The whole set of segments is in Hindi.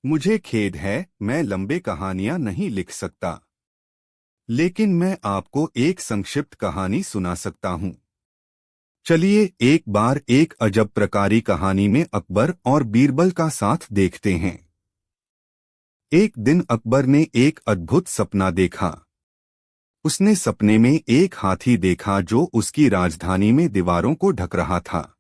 मुझे खेद है, मैं लंबे कहानियां नहीं लिख सकता, लेकिन मैं आपको एक संक्षिप्त कहानी सुना सकता हूँ। चलिए एक बार एक अजब प्रकारी कहानी में अकबर और बीरबल का साथ देखते हैं। एक दिन अकबर ने एक अद्भुत सपना देखा। उसने सपने में एक हाथी देखा जो उसकी राजधानी में दीवारों को ढक रहा था।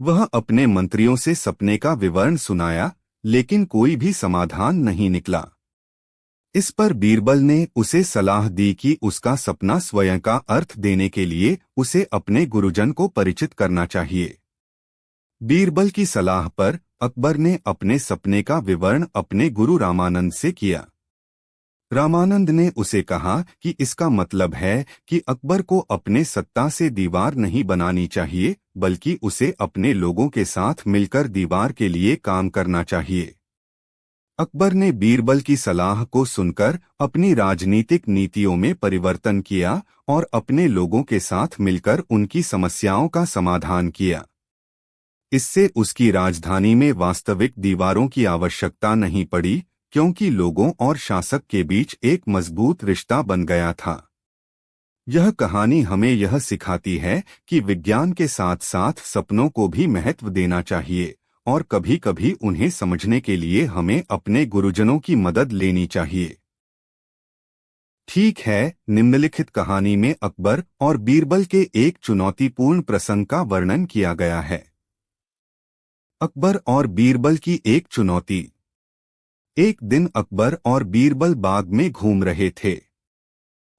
वह अपने मंत्रियों से सपने का विवरण सुनाया, लेकिन कोई भी समाधान नहीं निकला। इस पर बीरबल ने उसे सलाह दी कि उसका सपना स्वयं का अर्थ देने के लिए उसे अपने गुरुजन को परिचित करना चाहिए। बीरबल की सलाह पर अकबर ने अपने सपने का विवरण अपने गुरु रामानंद से किया। रामानंद ने उसे कहा कि इसका मतलब है कि अकबर को अपने सत्ता से दीवार नहीं बनानी चाहिए, बल्कि उसे अपने लोगों के साथ मिलकर दीवार के लिए काम करना चाहिए। अकबर ने बीरबल की सलाह को सुनकर अपनी राजनीतिक नीतियों में परिवर्तन किया और अपने लोगों के साथ मिलकर उनकी समस्याओं का समाधान किया। इससे उसकी राजधानी में वास्तविक दीवारों की आवश्यकता नहीं पड़ी, क्योंकि लोगों और शासक के बीच एक मजबूत रिश्ता बन गया था। यह कहानी हमें यह सिखाती है कि विज्ञान के साथ साथ सपनों को भी महत्व देना चाहिए और कभी-कभी उन्हें समझने के लिए हमें अपने गुरुजनों की मदद लेनी चाहिए। ठीक है, निम्नलिखित कहानी में अकबर और बीरबल के एक चुनौतीपूर्ण प्रसंग का वर्णन किया गया है। अकबर और बीरबल की एक चुनौती। एक दिन अकबर और बीरबल बाग में घूम रहे थे।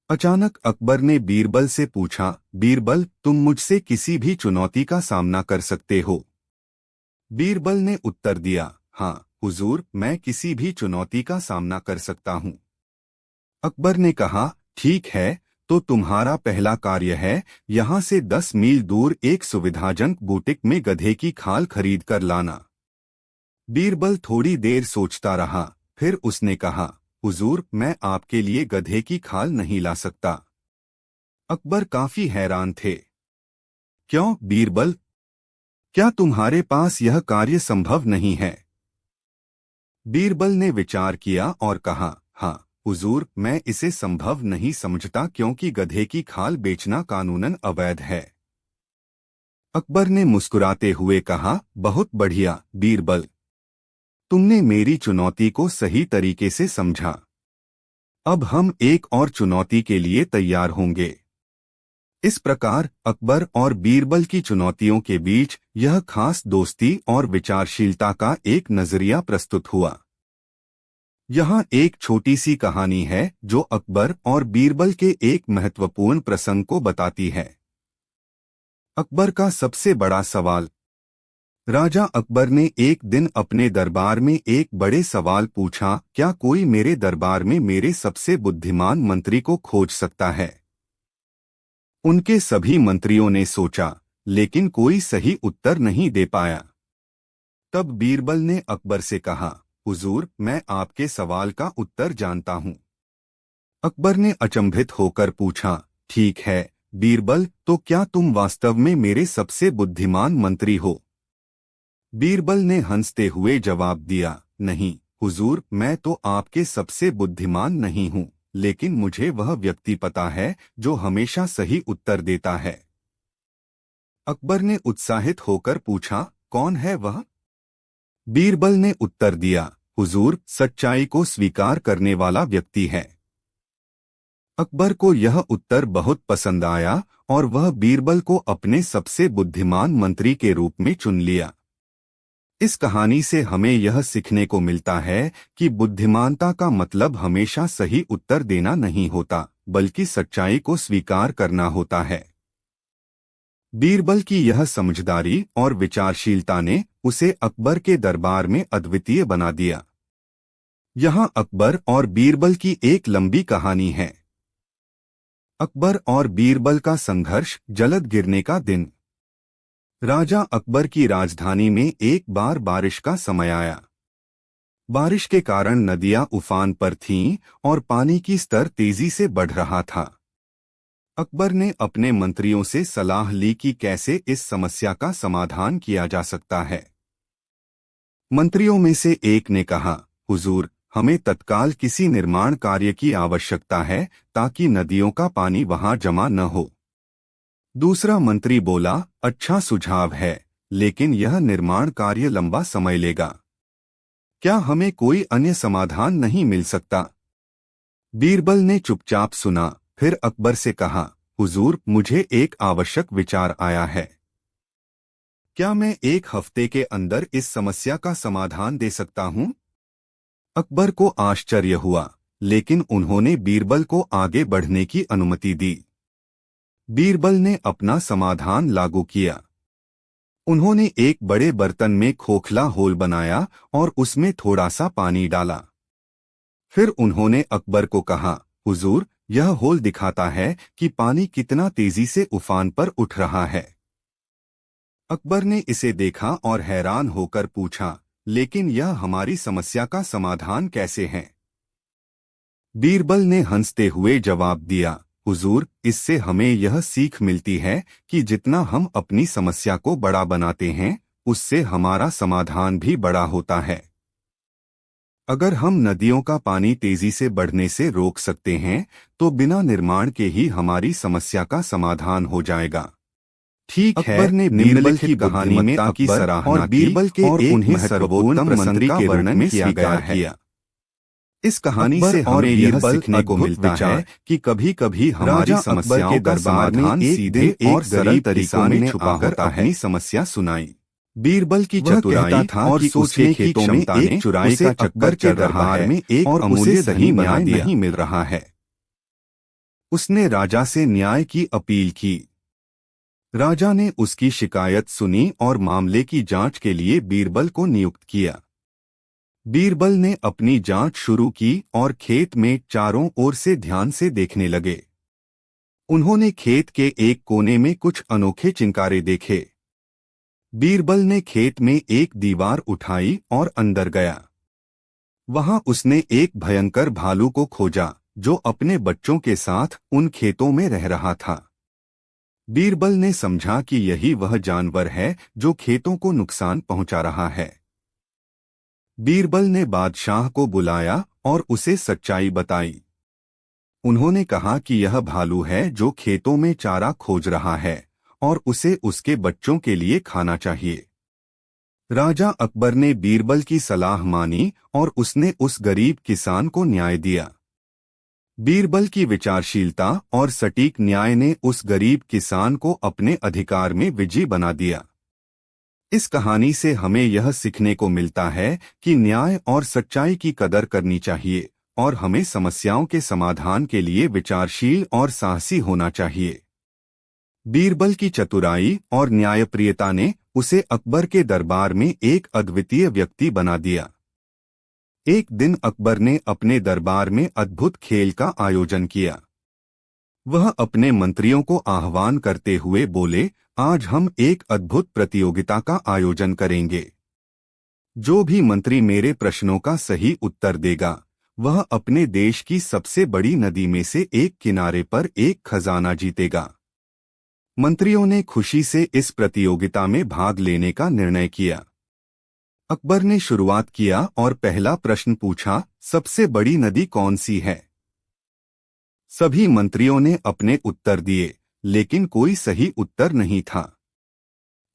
अचानक अकबर ने बीरबल से पूछा, बीरबल, तुम मुझसे किसी भी चुनौती का सामना कर सकते हो? बीरबल ने उत्तर दिया, हाँ हुजूर, मैं किसी भी चुनौती का सामना कर सकता हूँ। अकबर ने कहा, ठीक है, तो तुम्हारा पहला कार्य है यहाँ से 10 मील दूर एक सुविधाजनक बुटीक में गधे की खाल खरीद कर लाना। बीरबल थोड़ी देर सोचता रहा, फिर उसने कहा, हुजूर, मैं आपके लिए गधे की खाल नहीं ला सकता। अकबर काफी हैरान थे। क्यों बीरबल, क्या तुम्हारे पास यह कार्य संभव नहीं है? बीरबल ने विचार किया और कहा, हाँ हुजूर, मैं इसे संभव नहीं समझता क्योंकि गधे की खाल बेचना कानूनन अवैध है। अकबर ने मुस्कुराते हुए कहा, बहुत बढ़िया बीरबल, तुमने मेरी चुनौती को सही तरीके से समझा। अब हम एक और चुनौती के लिए तैयार होंगे। इस प्रकार अकबर और बीरबल की चुनौतियों के बीच यह खास दोस्ती और विचारशीलता का एक नजरिया प्रस्तुत हुआ। यहाँ एक छोटी सी कहानी है जो अकबर और बीरबल के एक महत्वपूर्ण प्रसंग को बताती है। अकबर का सबसे बड़ा सवाल। राजा अकबर ने एक दिन अपने दरबार में एक बड़े सवाल पूछा, क्या कोई मेरे दरबार में मेरे सबसे बुद्धिमान मंत्री को खोज सकता है? उनके सभी मंत्रियों ने सोचा, लेकिन कोई सही उत्तर नहीं दे पाया। तब बीरबल ने अकबर से कहा, हुजूर, मैं आपके सवाल का उत्तर जानता हूँ। अकबर ने अचंभित होकर पूछा, ठीक है बीरबल, तो क्या तुम वास्तव में मेरे सबसे बुद्धिमान मंत्री हो? बीरबल ने हंसते हुए जवाब दिया, नहीं हुजूर, मैं तो आपके सबसे बुद्धिमान नहीं हूँ, लेकिन मुझे वह व्यक्ति पता है जो हमेशा सही उत्तर देता है। अकबर ने उत्साहित होकर पूछा, कौन है वह? बीरबल ने उत्तर दिया, हुजूर, सच्चाई को स्वीकार करने वाला व्यक्ति है। अकबर को यह उत्तर बहुत पसंद आया और वह बीरबल को अपने सबसे बुद्धिमान मंत्री के रूप में चुन लिया। इस कहानी से हमें यह सीखने को मिलता है कि बुद्धिमानता का मतलब हमेशा सही उत्तर देना नहीं होता, बल्कि सच्चाई को स्वीकार करना होता है। बीरबल की यह समझदारी और विचारशीलता ने उसे अकबर के दरबार में अद्वितीय बना दिया। यहाँ अकबर और बीरबल की एक लंबी कहानी है। अकबर और बीरबल का संघर्ष। जल्द गिरने का दिन। राजा अकबर की राजधानी में एक बार बारिश का समय आया। बारिश के कारण नदियां उफान पर थीं और पानी की स्तर तेजी से बढ़ रहा था। अकबर ने अपने मंत्रियों से सलाह ली कि कैसे इस समस्या का समाधान किया जा सकता है। मंत्रियों में से एक ने कहा, हुजूर, हमें तत्काल किसी निर्माण कार्य की आवश्यकता है ताकि नदियों का पानी वहां जमा न हो। दूसरा मंत्री बोला, अच्छा सुझाव है, लेकिन यह निर्माण कार्य लंबा समय लेगा। क्या हमें कोई अन्य समाधान नहीं मिल सकता? बीरबल ने चुपचाप सुना, फिर अकबर से कहा, हुजूर, मुझे एक आवश्यक विचार आया है। क्या मैं एक हफ्ते के अंदर इस समस्या का समाधान दे सकता हूं? अकबर को आश्चर्य हुआ, लेकिन उन्होंने बीरबल को आगे बढ़ने की अनुमति दी। बीरबल ने अपना समाधान लागू किया। उन्होंने एक बड़े बर्तन में खोखला होल बनाया और उसमें थोड़ा सा पानी डाला। फिर उन्होंने अकबर को कहा, हुजूर, यह होल दिखाता है कि पानी कितना तेजी से उफान पर उठ रहा है। अकबर ने इसे देखा और हैरान होकर पूछा, लेकिन यह हमारी समस्या का समाधान कैसे है? बीरबल ने हंसते हुए जवाब दिया, हुजूर, इससे हमें यह सीख मिलती है कि जितना हम अपनी समस्या को बड़ा बनाते हैं, उससे हमारा समाधान भी बड़ा होता है। अगर हम नदियों का पानी तेजी से बढ़ने से रोक सकते हैं, तो बिना निर्माण के ही हमारी समस्या का समाधान हो जाएगा। ठीक है। अकबर ने बीरबल की कहानी में की सराहना और बीरबल के और उन्हें सर्वोत्तम मंत्री के वर्णन में स्वीकार किया। इस कहानी से हमें यह सीखने को मिलता है कि कभी-कभी हमारी समस्याओं का समाधान सीधे और सरल तरीकों में छुपा होता है। अपनी समस्या सुनाई। बीरबल की चतुराई था और सोचने की क्षमता ने चुराई का चक्कर चल रहा है में एक और अमूल्य सही न्याय नहीं मिल रहा है। उसने राजा से न्याय की अपील की। राजा ने उसकी शिकायत सुनी और मामले की जांच के लिए बीरबल को नियुक्त किया। बीरबल ने अपनी जांच शुरू की और खेत में चारों ओर से ध्यान से देखने लगे। उन्होंने खेत के एक कोने में कुछ अनोखे चिंकारे देखे। बीरबल ने खेत में एक दीवार उठाई और अंदर गया। वहां उसने एक भयंकर भालू को खोजा, जो अपने बच्चों के साथ उन खेतों में रह रहा था। बीरबल ने समझा कि यही वह जानवर है जो खेतों को नुकसान पहुंचा रहा है। बीरबल ने बादशाह को बुलाया और उसे सच्चाई बताई। उन्होंने कहा कि यह भालू है जो खेतों में चारा खोज रहा है और उसे उसके बच्चों के लिए खाना चाहिए। राजा अकबर ने बीरबल की सलाह मानी और उसने उस गरीब किसान को न्याय दिया। बीरबल की विचारशीलता और सटीक न्याय ने उस गरीब किसान को अपने अधिकार में विजयी बना दिया। इस कहानी से हमें यह सीखने को मिलता है कि न्याय और सच्चाई की कदर करनी चाहिए और हमें समस्याओं के समाधान के लिए विचारशील और साहसी होना चाहिए। बीरबल की चतुराई और न्यायप्रियता ने उसे अकबर के दरबार में एक अद्वितीय व्यक्ति बना दिया। एक दिन अकबर ने अपने दरबार में अद्भुत खेल का आयोजन किया। वह अपने मंत्रियों को आह्वान करते हुए बोले, आज हम एक अद्भुत प्रतियोगिता का आयोजन करेंगे। जो भी मंत्री मेरे प्रश्नों का सही उत्तर देगा, वह अपने देश की सबसे बड़ी नदी में से एक किनारे पर एक खजाना जीतेगा। मंत्रियों ने खुशी से इस प्रतियोगिता में भाग लेने का निर्णय किया। अकबर ने शुरुआत किया और पहला प्रश्न पूछा, सबसे बड़ी नदी कौन सी है? सभी मंत्रियों ने अपने उत्तर दिए, लेकिन कोई सही उत्तर नहीं था।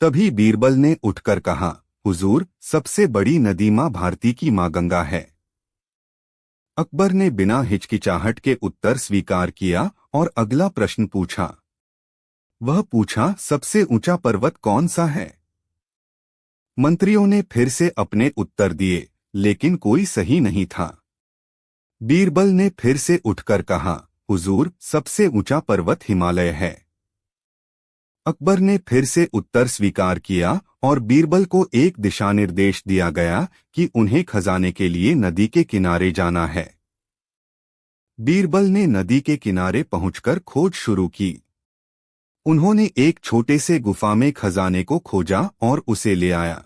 तभी बीरबल ने उठकर कहा, हुजूर, सबसे बड़ी नदी मां भारती की मां गंगा है। अकबर ने बिना हिचकिचाहट के उत्तर स्वीकार किया और अगला प्रश्न पूछा। वह पूछा, सबसे ऊंचा पर्वत कौन सा है? मंत्रियों ने फिर से अपने उत्तर दिए, लेकिन कोई सही नहीं था। बीरबल ने फिर से उठकर कहा, हुजूर, सबसे ऊंचा पर्वत हिमालय है। अकबर ने फिर से उत्तर स्वीकार किया और बीरबल को एक दिशा निर्देश दिया गया कि उन्हें खजाने के लिए नदी के किनारे जाना है। बीरबल ने नदी के किनारे पहुंचकर खोज शुरू की। उन्होंने एक छोटे से गुफा में खजाने को खोजा और उसे ले आया।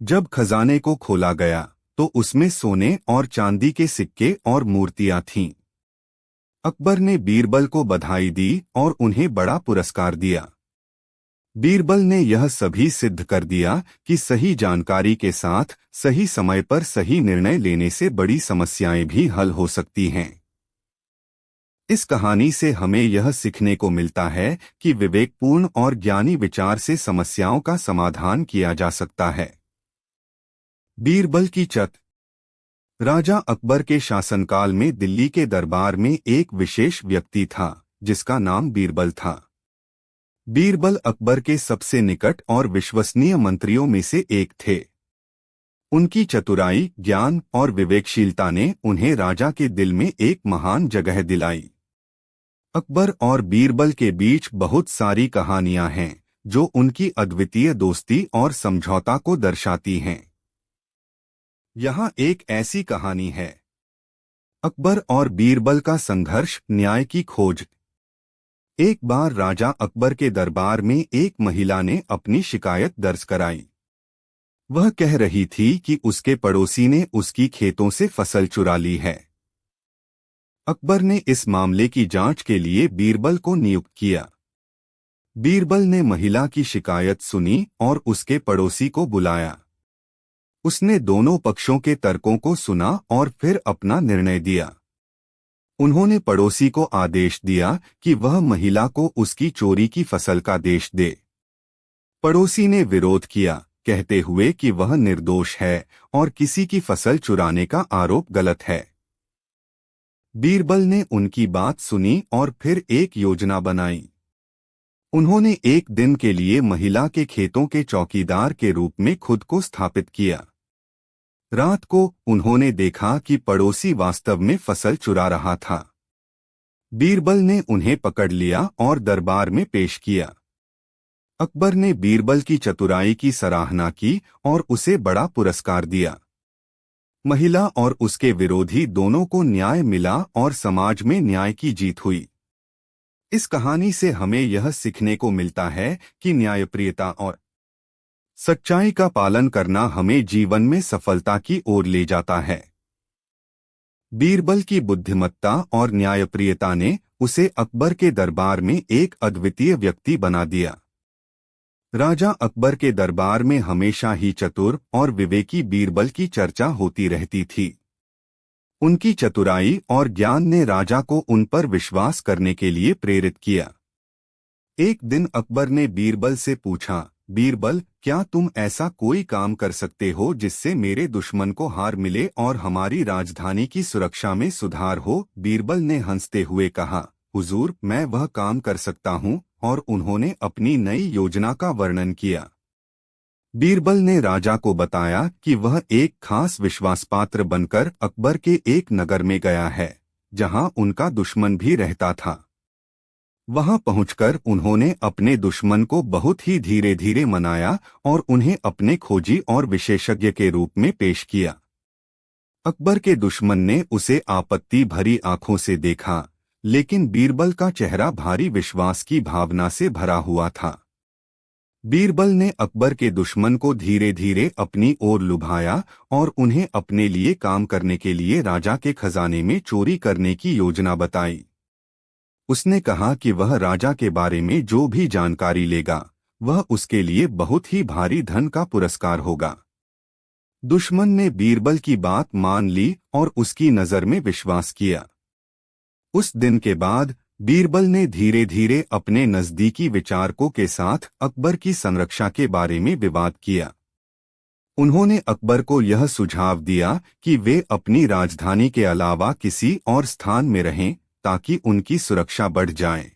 जब खजाने को खोला गया तो उसमें सोने और चांदी के सिक्के और मूर्तियां थीं। अकबर ने बीरबल को बधाई दी और उन्हें बड़ा पुरस्कार दिया। बीरबल ने यह सभी सिद्ध कर दिया कि सही जानकारी के साथ सही समय पर सही निर्णय लेने से बड़ी समस्याएं भी हल हो सकती हैं। इस कहानी से हमें यह सीखने को मिलता है कि विवेकपूर्ण और ज्ञानी विचार से समस्याओं का समाधान किया जा सकता है। बीरबल की चत। राजा अकबर के शासनकाल में दिल्ली के दरबार में एक विशेष व्यक्ति था जिसका नाम बीरबल था। बीरबल अकबर के सबसे निकट और विश्वसनीय मंत्रियों में से एक थे। उनकी चतुराई, ज्ञान और विवेकशीलता ने उन्हें राजा के दिल में एक महान जगह दिलाई। अकबर और बीरबल के बीच बहुत सारी कहानियां हैं जो उनकी अद्वितीय दोस्ती और समझौता को दर्शाती हैं। यहाँ एक ऐसी कहानी है। अकबर और बीरबल का संघर्ष, न्याय की खोज। एक बार राजा अकबर के दरबार में एक महिला ने अपनी शिकायत दर्ज कराई। वह कह रही थी कि उसके पड़ोसी ने उसकी खेतों से फसल चुरा ली है। अकबर ने इस मामले की जांच के लिए बीरबल को नियुक्त किया। बीरबल ने महिला की शिकायत सुनी और उसके पड़ोसी को बुलाया। उसने दोनों पक्षों के तर्कों को सुना और फिर अपना निर्णय दिया। उन्होंने पड़ोसी को आदेश दिया कि वह महिला को उसकी चोरी की फसल का देश दे। पड़ोसी ने विरोध किया, कहते हुए कि वह निर्दोष है और किसी की फसल चुराने का आरोप गलत है। बीरबल ने उनकी बात सुनी और फिर एक योजना बनाई। उन्होंने एक दिन के लिए महिला के खेतों के चौकीदार के रूप में खुद को स्थापित किया। रात को उन्होंने देखा कि पड़ोसी वास्तव में फसल चुरा रहा था। बीरबल ने उन्हें पकड़ लिया और दरबार में पेश किया। अकबर ने बीरबल की चतुराई की सराहना की और उसे बड़ा पुरस्कार दिया। महिला और उसके विरोधी दोनों को न्याय मिला और समाज में न्याय की जीत हुई। इस कहानी से हमें यह सीखने को मिलता है कि न्यायप्रियता और सच्चाई का पालन करना हमें जीवन में सफलता की ओर ले जाता है। बीरबल की बुद्धिमत्ता और न्यायप्रियता ने उसे अकबर के दरबार में एक अद्वितीय व्यक्ति बना दिया। राजा अकबर के दरबार में हमेशा ही चतुर और विवेकी बीरबल की चर्चा होती रहती थी। उनकी चतुराई और ज्ञान ने राजा को उन पर विश्वास करने के लिए प्रेरित किया। एक दिन अकबर ने बीरबल से पूछा, बीरबल, क्या तुम ऐसा कोई काम कर सकते हो जिससे मेरे दुश्मन को हार मिले और हमारी राजधानी की सुरक्षा में सुधार हो? बीरबल ने हंसते हुए कहा, हुजूर, मैं वह काम कर सकता हूँ, और उन्होंने अपनी नई योजना का वर्णन किया। बीरबल ने राजा को बताया कि वह एक खास विश्वासपात्र बनकर अकबर के एक नगर में गया है, जहां उनका दुश्मन भी रहता था। वहां पहुंचकर उन्होंने अपने दुश्मन को बहुत ही धीरे धीरे मनाया और उन्हें अपने खोजी और विशेषज्ञ के रूप में पेश किया। अकबर के दुश्मन ने उसे आपत्ति भरी आंखों से देखा, लेकिन बीरबल का चेहरा भारी विश्वास की भावना से भरा हुआ था। बीरबल ने अकबर के दुश्मन को धीरे धीरे अपनी ओर लुभाया और उन्हें अपने लिए काम करने के लिए राजा के खजाने में चोरी करने की योजना बताई। उसने कहा कि वह राजा के बारे में जो भी जानकारी लेगा, वह उसके लिए बहुत ही भारी धन का पुरस्कार होगा। दुश्मन ने बीरबल की बात मान ली और उसकी नज़र में विश्वास किया। उस दिन के बाद बीरबल ने धीरे धीरे अपने नज़दीकी विचारकों के साथ अकबर की संरक्षा के बारे में विवाद किया। उन्होंने अकबर को यह सुझाव दिया कि वे अपनी राजधानी के अलावा किसी और स्थान में रहें ताकि उनकी सुरक्षा बढ़ जाए।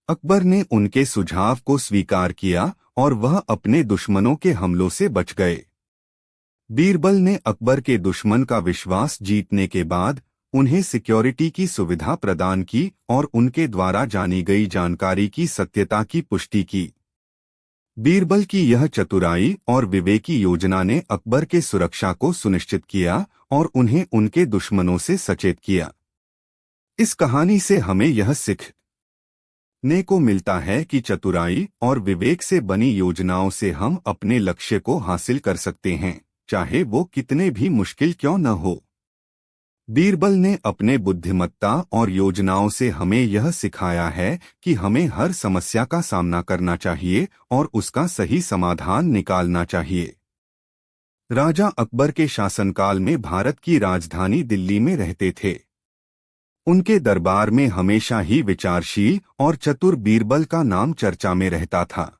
अकबर ने उनके सुझाव को स्वीकार किया और वह अपने दुश्मनों के हमलों से बच गए। बीरबल ने अकबर के दुश्मन का विश्वास जीतने के बाद उन्हें सिक्योरिटी की सुविधा प्रदान की और उनके द्वारा जानी गई जानकारी की सत्यता की पुष्टि की। बीरबल की यह चतुराई और विवेकी योजना ने अकबर के सुरक्षा को सुनिश्चित किया और उन्हें उनके दुश्मनों से सचेत किया। इस कहानी से हमें यह सीखने को मिलता है कि चतुराई और विवेक से बनी योजनाओं से हम अपने लक्ष्य को हासिल कर सकते हैं, चाहे वो कितने भी मुश्किल क्यों न हो। बीरबल ने अपने बुद्धिमत्ता और योजनाओं से हमें यह सिखाया है कि हमें हर समस्या का सामना करना चाहिए और उसका सही समाधान निकालना चाहिए। राजा अकबर के शासनकाल में भारत की राजधानी दिल्ली में रहते थे। उनके दरबार में हमेशा ही विचारशील और चतुर बीरबल का नाम चर्चा में रहता था।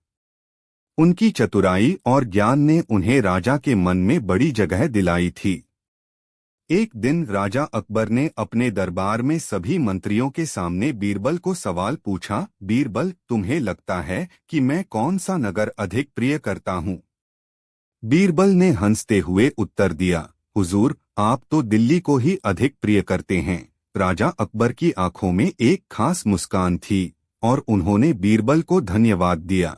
उनकी चतुराई और ज्ञान ने उन्हें राजा के मन में बड़ी जगह दिलाई थी। एक दिन राजा अकबर ने अपने दरबार में सभी मंत्रियों के सामने बीरबल को सवाल पूछा, बीरबल, तुम्हें लगता है कि मैं कौन सा नगर अधिक प्रिय करता हूँ? बीरबल ने हंसते हुए उत्तर दिया, हुजूर, आप तो दिल्ली को ही अधिक प्रिय करते हैं। राजा अकबर की आंखों में एक खास मुस्कान थी और उन्होंने बीरबल को धन्यवाद दिया।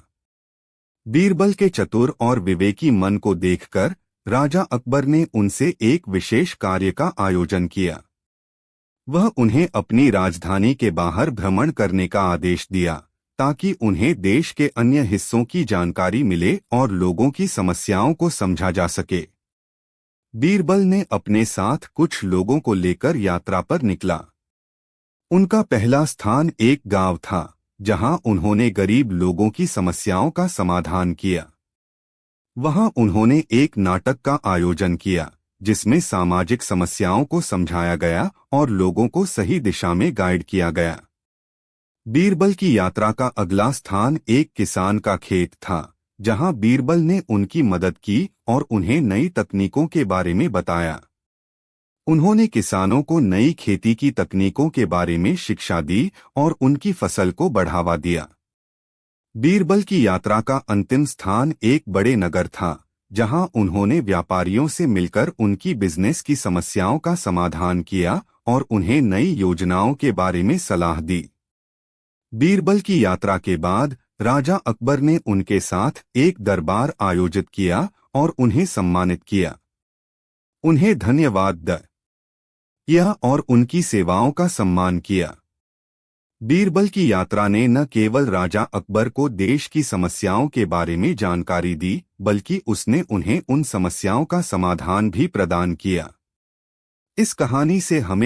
बीरबल के चतुर और विवेकी मन को देखकर राजा अकबर ने उनसे एक विशेष कार्य का आयोजन किया। वह उन्हें अपनी राजधानी के बाहर भ्रमण करने का आदेश दिया ताकि उन्हें देश के अन्य हिस्सों की जानकारी मिले और लोगों की समस्याओं को समझा जा सके। बीरबल ने अपने साथ कुछ लोगों को लेकर यात्रा पर निकला। उनका पहला स्थान एक गांव था जहां उन्होंने गरीब लोगों की समस्याओं का समाधान किया। वहां उन्होंने एक नाटक का आयोजन किया जिसमें सामाजिक समस्याओं को समझाया गया और लोगों को सही दिशा में गाइड किया गया। बीरबल की यात्रा का अगला स्थान एक किसान का खेत था जहां बीरबल ने उनकी मदद की और उन्हें नई तकनीकों के बारे में बताया। उन्होंने किसानों को नई खेती की तकनीकों के बारे में शिक्षा दी और उनकी फसल को बढ़ावा दिया। बीरबल की यात्रा का अंतिम स्थान एक बड़े नगर था जहां उन्होंने व्यापारियों से मिलकर उनकी बिजनेस की समस्याओं का समाधान किया और उन्हें नई योजनाओं के बारे में सलाह दी। बीरबल की यात्रा के बाद राजा अकबर ने उनके साथ एक दरबार आयोजित किया और उन्हें सम्मानित किया। उन्हें धन्यवाद दिया और उनकी सेवाओं का सम्मान किया। बीरबल की यात्रा ने न केवल राजा अकबर को देश की समस्याओं के बारे में जानकारी दी, बल्कि उसने उन्हें उन समस्याओं का समाधान भी प्रदान किया। इस कहानी से हमें